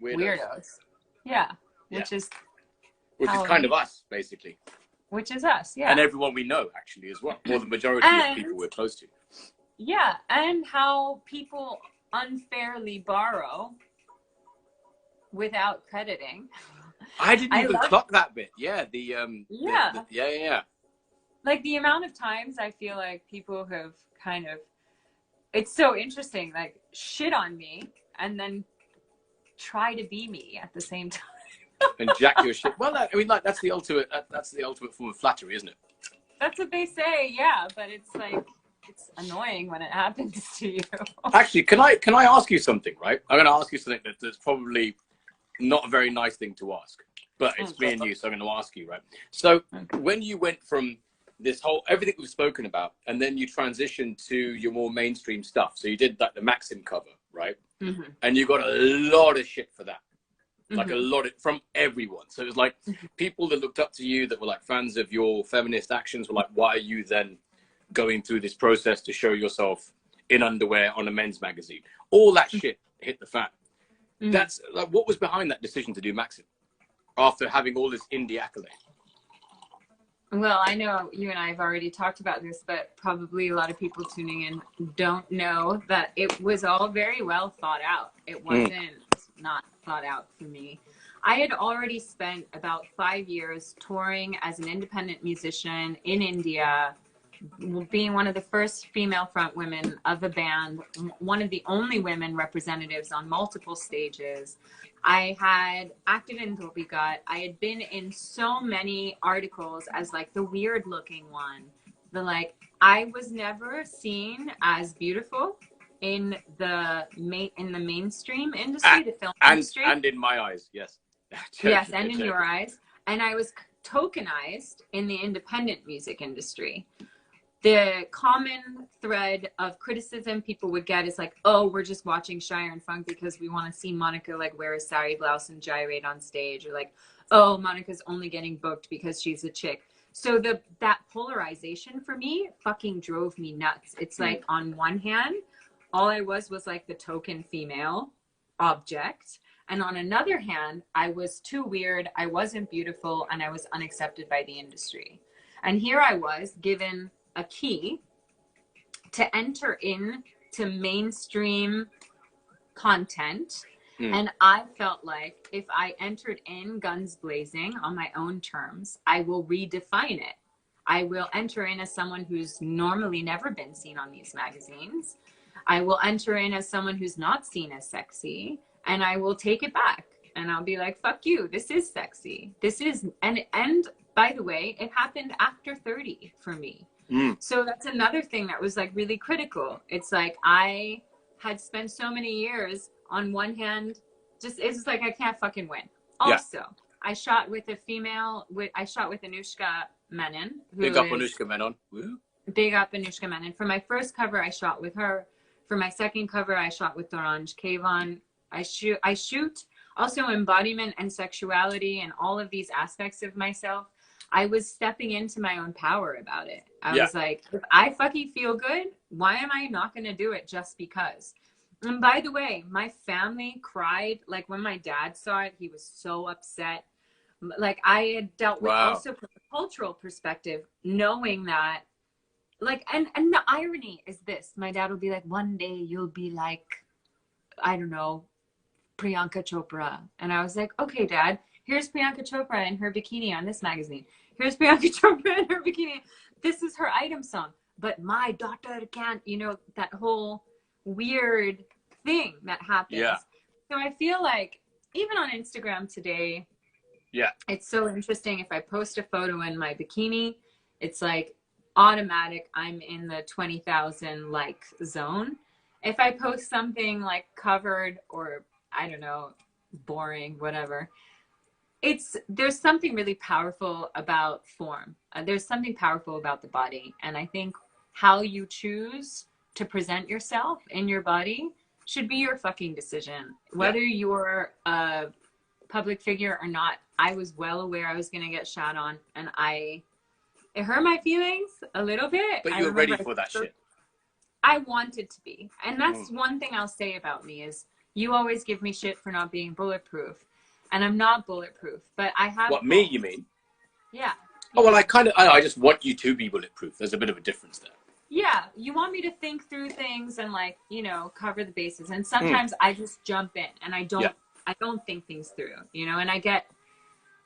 weirdos. Yeah. Which is kind of us, basically. Which is us, yeah. And everyone we know, actually, as well. Or the majority of people we're close to. Yeah, and how people unfairly borrow without crediting. I didn't even clock that bit. Yeah, yeah. Like the amount of times I feel like people have kind of, it's so interesting, like shit on me and then try to be me at the same time. And jack your shit. Well, I mean, like that's the ultimate form of flattery, isn't it? That's what they say, yeah. But it's like it's annoying when it happens to you. Actually, can I ask you something? Right, I'm going to ask you something that's probably not a very nice thing to ask, but it's me and you, so I'm going to ask you, right? So when you went from this whole everything we've spoken about, and then you transitioned to your more mainstream stuff, so you did like the Maxim cover, right? Mm-hmm. And you got a lot of shit for that. Like a lot from everyone. So it was like people that looked up to you that were like fans of your feminist actions were like, why are you then going through this process to show yourself in underwear on a men's magazine? All that shit hit the fan. That's like, what was behind that decision to do Maxim after having all this indie accolade? Well, I know you and I have already talked about this, but probably a lot of people tuning in don't know that it was all very well thought out. It wasn't not thought out for me. I had already spent about 5 years touring as an independent musician in India, being one of the first female front women of a band, one of the only women representatives on multiple stages. I had acted in Dogra-An. I had been in so many articles as like the weird looking one. I was never seen as beautiful in the mainstream industry, the film industry. And in my eyes, yes. Yes, and in your eyes. And I was tokenized in the independent music industry. The common thread of criticism people would get is like, oh, we're just watching Shire and Funk because we want to see Monica like wear a sari blouse and gyrate on stage, or like, oh, Monica's only getting booked because she's a chick. So that polarization for me fucking drove me nuts. It's like on one hand, all I was like the token female object. And on another hand, I was too weird, I wasn't beautiful, and I was unaccepted by the industry. And here I was given a key to enter into mainstream content. And I felt like if I entered in guns blazing on my own terms, I will redefine it. I will enter in as someone who's normally never been seen on these magazines. I will enter in as someone who's not seen as sexy, and I will take it back. And I'll be like, fuck you, this is sexy. This is, and by the way, it happened after 30 for me. So that's another thing that was like really critical. It's like I had spent so many years on one hand, it's like I can't fucking win. Also, I shot with a female, I shot with Anushka Menon. Big up Anushka Menon. Woo. Big up Anushka Menon. For my first cover, I shot with her. For my second cover, I shot with Dogra-An. I shoot also embodiment and sexuality and all of these aspects of myself. I was stepping into my own power about it. I was like, if I fucking feel good, why am I not going to do it just because? And by the way, my family cried. Like when my dad saw it, he was so upset. Like I had dealt with also from a cultural perspective, knowing that like, and the irony is this, my dad will be like, one day you'll be like, I don't know, Priyanka Chopra. And I was like, okay, Dad, here's Priyanka Chopra in her bikini on this magazine. Here's Priyanka Chopra in her bikini. This is her item song. But my daughter can't, that whole weird thing that happens. Yeah. So I feel like even on Instagram today, it's so interesting. If I post a photo in my bikini, it's like automatic. I'm in the 20,000 like zone. If I post something like covered or I don't know, boring, whatever, there's something really powerful about form. There's something powerful about the body. And I think how you choose to present yourself in your body should be your fucking decision. Whether you're a public figure or not, I was well aware I was going to get shot on, and it hurt my feelings a little bit. But you were ready for that shit. I wanted to be. And that's one thing I'll say about me is you always give me shit for not being bulletproof. And I'm not bulletproof, but I have... What, me, you mean? Yeah. Oh, well, I just want you to be bulletproof. There's a bit of a difference there. Yeah, you want me to think through things and, like, you know, cover the bases. And sometimes I just jump in and I don't think things through, you know, and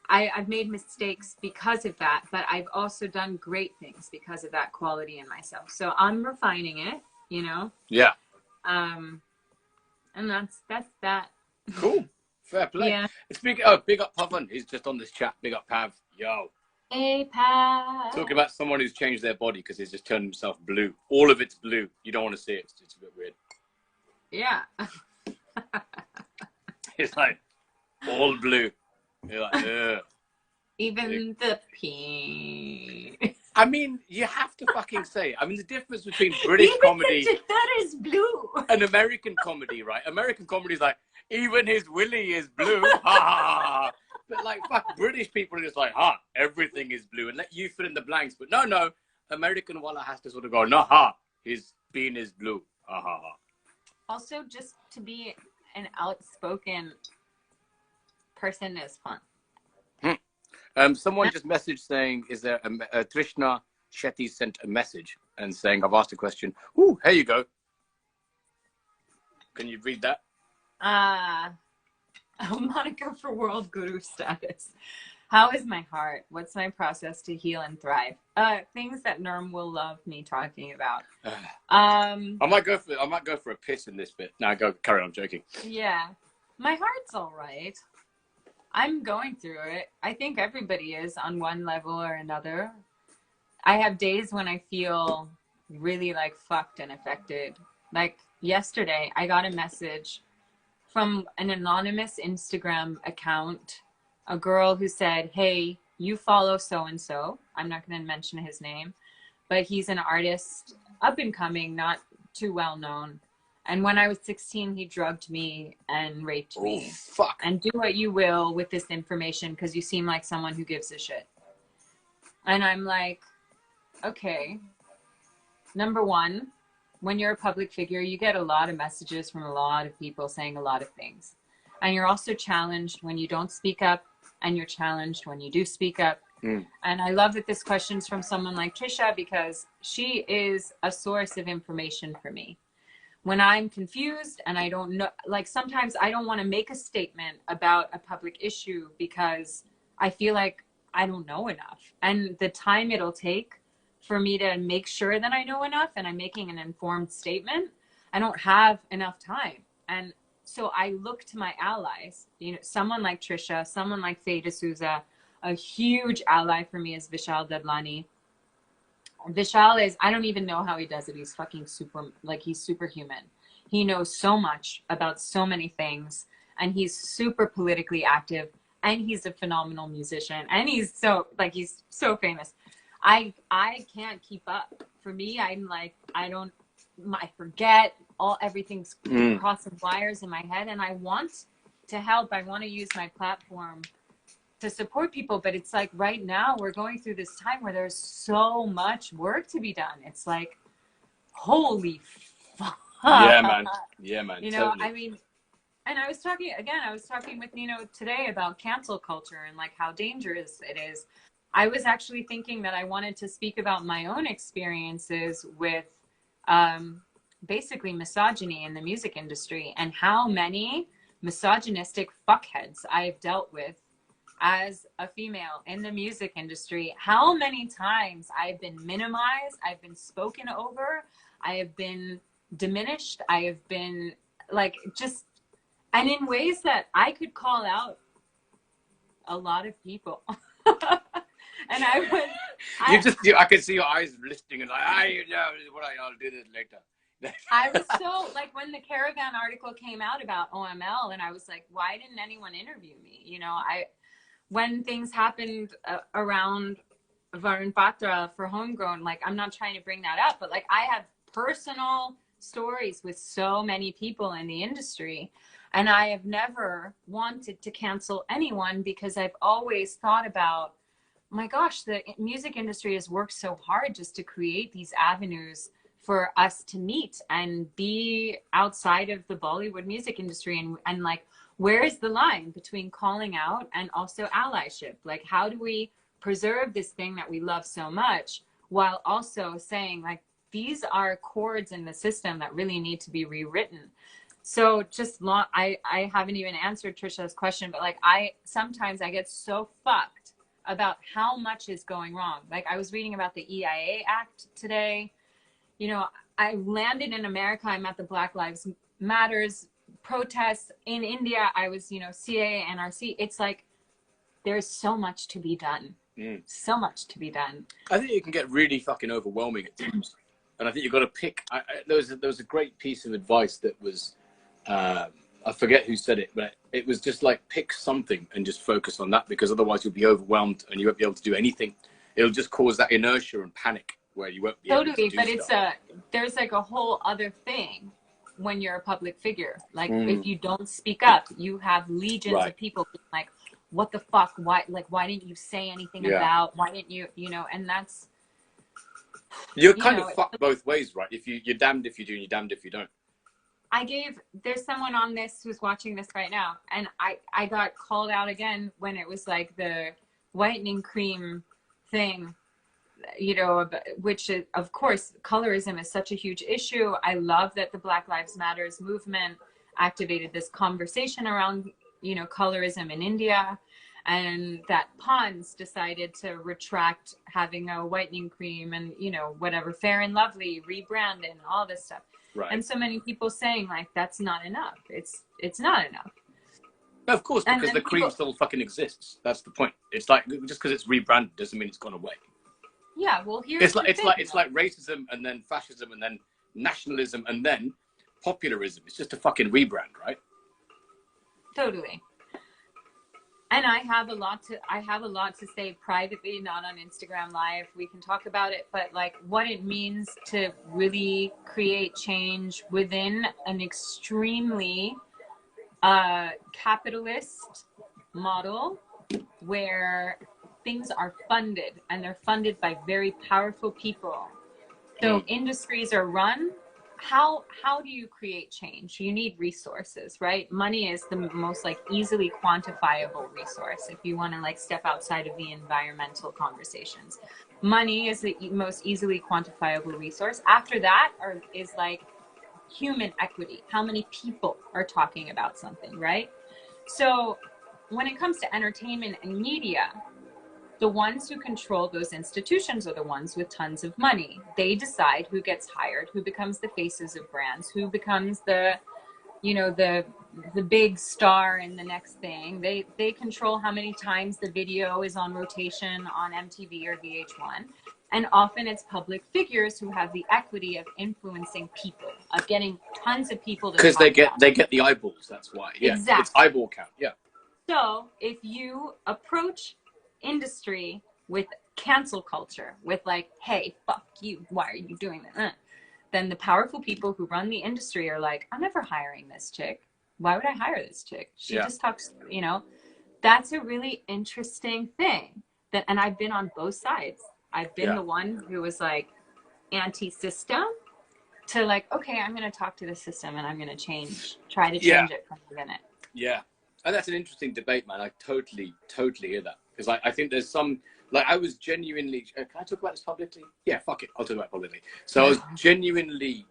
I've made mistakes because of that, but I've also done great things because of that quality in myself. So I'm refining it, you know? Yeah. And that's that. Cool. Fair play. Yeah. Big up Pavan. He's just on this chat. Big up Pav. Yo. Hey, Pav. Talking about someone who's changed their body because he's just turned himself blue. All of it's blue. You don't want to see it. It's a bit weird. Yeah. It's like all blue. You're like, ugh. Even the pee. I mean, you have to fucking say it. I mean, the difference between British comedy that is blue and American comedy, right? American comedy is like, even his willy is blue. Ha ha ha. But like, fuck, British people are just like, everything is blue, and let you fill in the blanks. But no, American Walla has to sort of go, no, his bean is blue. Ha ha ha. Also, just to be an outspoken person is fun. Someone just messaged saying, is there Trishna Shetty sent a message and saying, I've asked a question. Ooh, here you go. Can you read that? Monica for world guru status. How is my heart? What's my process to heal and thrive? Things that Nerm will love me talking about. I might go for a piss in this bit. No, carry on, I'm joking. Yeah. My heart's all right. I'm going through it. I think everybody is on one level or another. I have days when I feel really like fucked and affected. Like yesterday, I got a message from an anonymous Instagram account, a girl who said, hey, you follow so-and-so. I'm not going to mention his name, but he's an artist, up and coming, not too well known. And when I was 16, he drugged me and raped me. Fuck. And do what you will with this information because you seem like someone who gives a shit. And I'm like, okay. Number one, when you're a public figure, you get a lot of messages from a lot of people saying a lot of things. And you're also challenged when you don't speak up, and you're challenged when you do speak up. And I love that this question's from someone like Trisha because she is a source of information for me. When I'm confused and I don't know, like sometimes I don't want to make a statement about a public issue because I feel like I don't know enough. And the time it'll take for me to make sure that I know enough and I'm making an informed statement, I don't have enough time. And so I look to my allies, you know, someone like Trisha, someone like Faye D'Souza. A huge ally for me is Vishal Dadlani. Vishal is, I don't even know how he does it. He's fucking he's superhuman. He knows so much about so many things, and he's super politically active, and he's a phenomenal musician, and he's so famous. I can't keep up. For me, I'm like, I forget everything's crossing wires in my head, and I want to help. I want to use my platform to support people, but it's like right now we're going through this time where there's so much work to be done. It's like, holy fuck. Yeah, man. You know, totally. I mean, and I was talking with Nino today about cancel culture and like how dangerous it is. I was actually thinking that I wanted to speak about my own experiences with basically misogyny in the music industry and how many misogynistic fuckheads I've dealt with as a female in the music industry. How many times I've been minimized, I've been spoken over, I have been diminished, I have been like and in ways that I could call out a lot of people. And I could see your eyes listening and like, I'll do this later. I was so like when the Caravan article came out about OML, and I was like, why didn't anyone interview me? You know, when things happened around Varun Patra for Homegrown, like I'm not trying to bring that up, but like I have personal stories with so many people in the industry, and I have never wanted to cancel anyone because I've always thought about, my gosh, the music industry has worked so hard just to create these avenues for us to meet and be outside of the Bollywood music industry, and like, where is the line between calling out and also allyship? Like, how do we preserve this thing that we love so much while also saying, like, these are chords in the system that really need to be rewritten? So just I haven't even answered Trisha's question, but like, sometimes I get so fucked about how much is going wrong. Like, I was reading about the EIA Act today. You know, I landed in America. I'm at the Black Lives Matters protests. In India, I was, you know, CAA, NRC. It's like, there's so much to be done. So much to be done. I think it can get really fucking overwhelming at times. And I think you've got to pick. There was a great piece of advice that was, I forget who said it, but it was just like, pick something and just focus on that, because otherwise you'll be overwhelmed and you won't be able to do anything. It'll just cause that inertia and panic where you won't be able to do but stuff. There's like a whole other thing when you're a public figure. Like, if you don't speak up, you have legions of people being like, what the fuck? Why didn't you say anything about, why didn't you, you know? And that's, you're kind of fucked both ways, right? If you're damned if you do and you're damned if you don't. There's someone on this who's watching this right now, and I got called out again when it was like the whitening cream thing, you know, which is, of course, colorism is such a huge issue. I love that the Black Lives Matters movement activated this conversation around, you know, colorism in India, and that Pond's decided to retract having a whitening cream and, you know, whatever, Fair and Lovely, rebrand and all this stuff. Right. And so many people saying, like, that's not enough. It's not enough. Of course, because the cream still fucking exists. That's the point. It's like, just because it's rebranded doesn't mean it's gone away. Yeah, well, here's it's like racism and then fascism and then nationalism and then popularism. It's just a fucking rebrand, right? Totally. And I have a lot to say privately, not on Instagram Live. We can talk about it, but like, what it means to really create change within an extremely capitalist model where things are funded, and they're funded by very powerful people. So industries are run. How do you create change? You need resources, right? Money is the most like easily quantifiable resource. If you want to like step outside of the environmental conversations, money is the most easily quantifiable resource. After that is like human equity. How many people are talking about something, right? So when it comes to entertainment and media, the ones who control those institutions are the ones with tons of money. They decide who gets hired, who becomes the faces of brands, who becomes the, you know, the big star in the next thing. They control how many times the video is on rotation on MTV or VH1. And often it's public figures who have the equity of influencing people, of getting tons of people to because they get the eyeballs. That's why. Yeah, exactly. It's eyeball count. Yeah. So if you approach industry with cancel culture, with like, hey, fuck you, why are you doing that? Then the powerful people who run the industry are like, I'm never hiring this chick. Why would I hire this chick? She just talks, you know. That's a really interesting thing. And I've been on both sides. I've been the one who was like anti-system to like, okay, I'm going to talk to the system and I'm going to try to change it from within it. Yeah. And that's an interesting debate, man. I totally hear that. Because I think there's some, like, I was genuinely, can I talk about this publicly? Yeah, fuck it. I'll talk about it publicly. So I was genuinely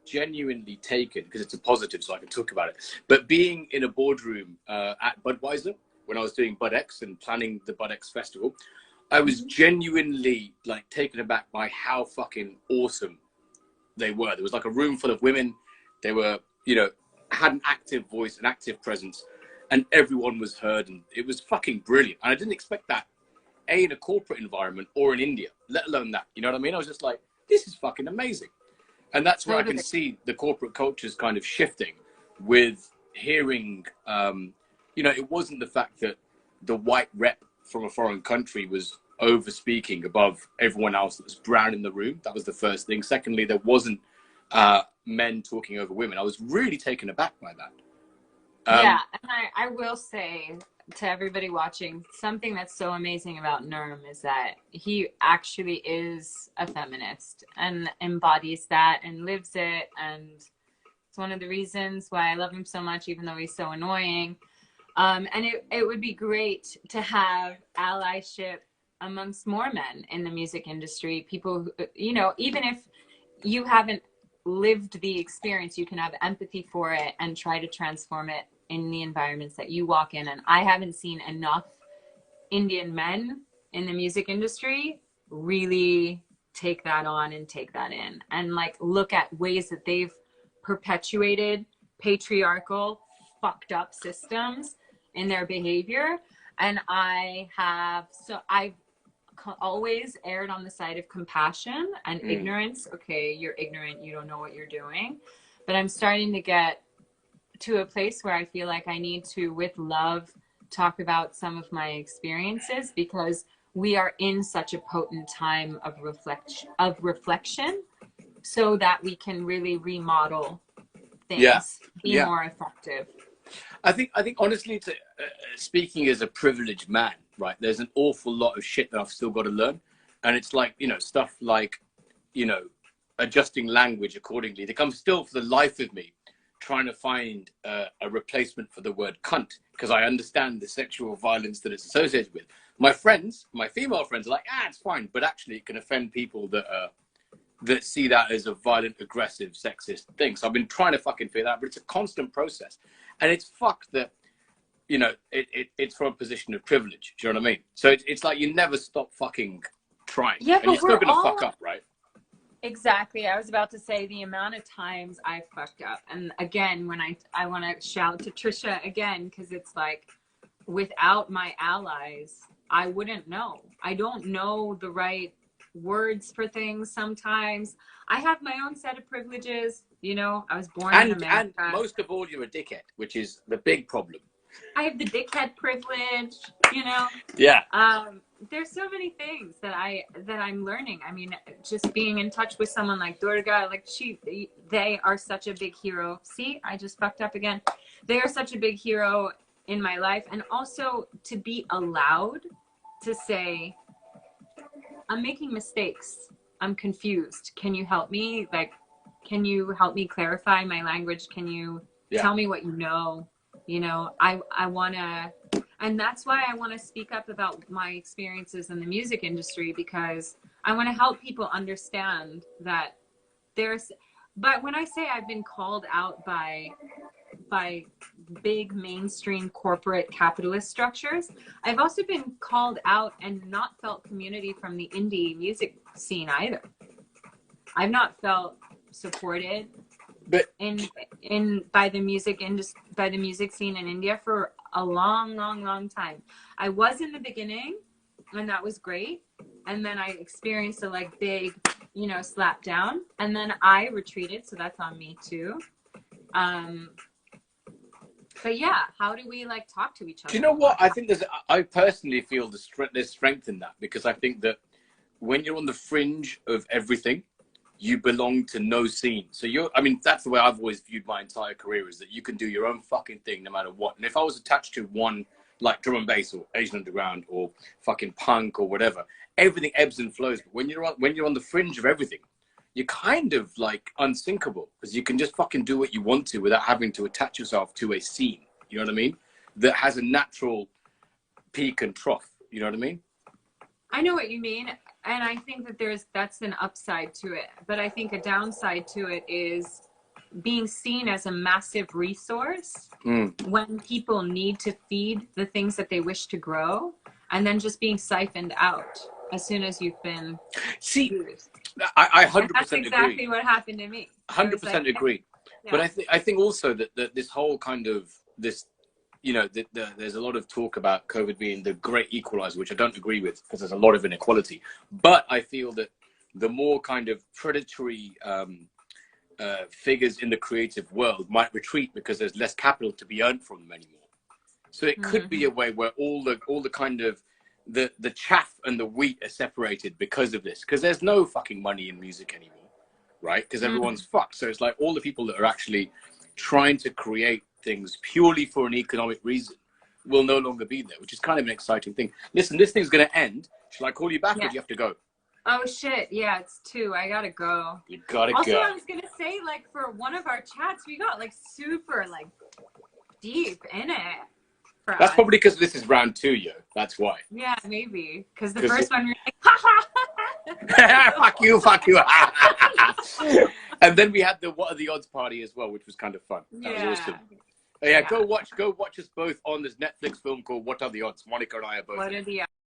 taken, because it's a positive, so I can talk about it. But being in a boardroom at Budweiser, when I was doing BudX and planning the BudX festival, I was genuinely, like, taken aback by how fucking awesome they were. There was, like, a room full of women. They were, you know, had an active voice, an active presence, and everyone was heard, and it was fucking brilliant. And I didn't expect that, in a corporate environment or in India, let alone that. You know what I mean? I was just like, this is fucking amazing. And that's where I can see the corporate cultures kind of shifting with hearing, you know, it wasn't the fact that the white rep from a foreign country was over speaking above everyone else that was brown in the room. That was the first thing. Secondly, there wasn't men talking over women. I was really taken aback by that. Yeah, and I will say, to everybody watching, something that's so amazing about Nerm is that he actually is a feminist and embodies that and lives it. And it's one of the reasons why I love him so much, even though he's so annoying. And it would be great to have allyship amongst more men in the music industry. People who, you know, even if you haven't lived the experience, you can have empathy for it and try to transform it in the environments that you walk in. And I haven't seen enough Indian men in the music industry really take that on and take that in and like look at ways that they've perpetuated patriarchal fucked up systems in their behavior. And I've always erred on the side of compassion and ignorance. Okay, you're ignorant, you don't know what you're doing. But I'm starting to get to a place where I feel like I need to, with love, talk about some of my experiences, because we are in such a potent time of reflection, so that we can really remodel things, be more effective. I think honestly, speaking as a privileged man, right, there's an awful lot of shit that I've still got to learn. And it's like, you know, stuff like, you know, adjusting language accordingly. They come still, for the life of me, trying to find a replacement for the word cunt, because I understand the sexual violence that it's associated with. My friends, my female friends, are like, it's fine, but actually it can offend people that see that as a violent, aggressive, sexist thing. So I've been trying to fucking figure that out, but it's a constant process. And it's fucked that, you know, it's from a position of privilege. Do you know what I mean? So it's like you never stop fucking trying. Yeah, and you're still going to fuck up, right? Exactly. I was about to say the amount of times I fucked up. And again, when I want to shout to Trisha again, because it's like, without my allies, I wouldn't know. I don't know the right words for things sometimes. I have my own set of privileges. You know, I was born in America. And most of all, you're a dickhead, which is the big problem. I have the dickhead privilege, you know? Yeah. There's so many things that I'm learning. I mean, just being in touch with someone like Dogra, like they are such a big hero. See, I just fucked up again. They are such a big hero in my life. And also to be allowed to say, I'm making mistakes. I'm confused. Can you help me? Like, can you help me clarify my language? Can you tell me what you know? You know, I want to, and that's why I want to speak up about my experiences in the music industry, because I want to help people understand that but when I say I've been called out by big mainstream corporate capitalist structures, I've also been called out and not felt community from the indie music scene either. I've not felt supported by the music scene in India for a long time. I was in the beginning, and that was great, and then I experienced a like big, you know, slap down, and then I retreated, so that's on me too. But yeah, how do we like talk to each other? Do you know what? I think I personally feel there's strength in that, because I think that when you're on the fringe of everything, you belong to no scene. So I mean, that's the way I've always viewed my entire career, is that you can do your own fucking thing no matter what. And if I was attached to one, like drum and bass or Asian Underground or fucking punk or whatever, everything ebbs and flows. But when you're on the fringe of everything, you're kind of like unsinkable, because you can just fucking do what you want to without having to attach yourself to a scene. You know what I mean? That has a natural peak and trough. You know what I mean? I know what you mean. And I think that that's an upside to it. But I think a downside to it is being seen as a massive resource when people need to feed the things that they wish to grow, and then just being siphoned out as soon as you've been used. I 100% agree. That's exactly what happened to me. 100% agree. Yeah. But I think also that this whole kind of this, you know, there's a lot of talk about COVID being the great equalizer, which I don't agree with, because there's a lot of inequality. But I feel that the more kind of predatory figures in the creative world might retreat because there's less capital to be earned from them anymore. So it could be a way where all the kind of the chaff and the wheat are separated because of this, because there's no fucking money in music anymore, right? Because everyone's fucked. So it's like all the people that are actually trying to create things purely for an economic reason will no longer be there, which is kind of an exciting thing. Listen, this thing's going to end. Shall I call you back or do you have to go? Oh, shit. Yeah, it's 2. I gotta go. You gotta go. Also, I was going to say, like, for one of our chats, we got, like, super, like, deep in it. That's probably because this is round 2, yo. That's why. Yeah, maybe. Because the first one, you're like, ha ha. Fuck you, fuck you. And then we had the What Are the Odds party as well, which was kind of fun. That was awesome. Yeah, go watch us both on this Netflix film called What Are the Odds. Monica and I are both. What Are the Odds?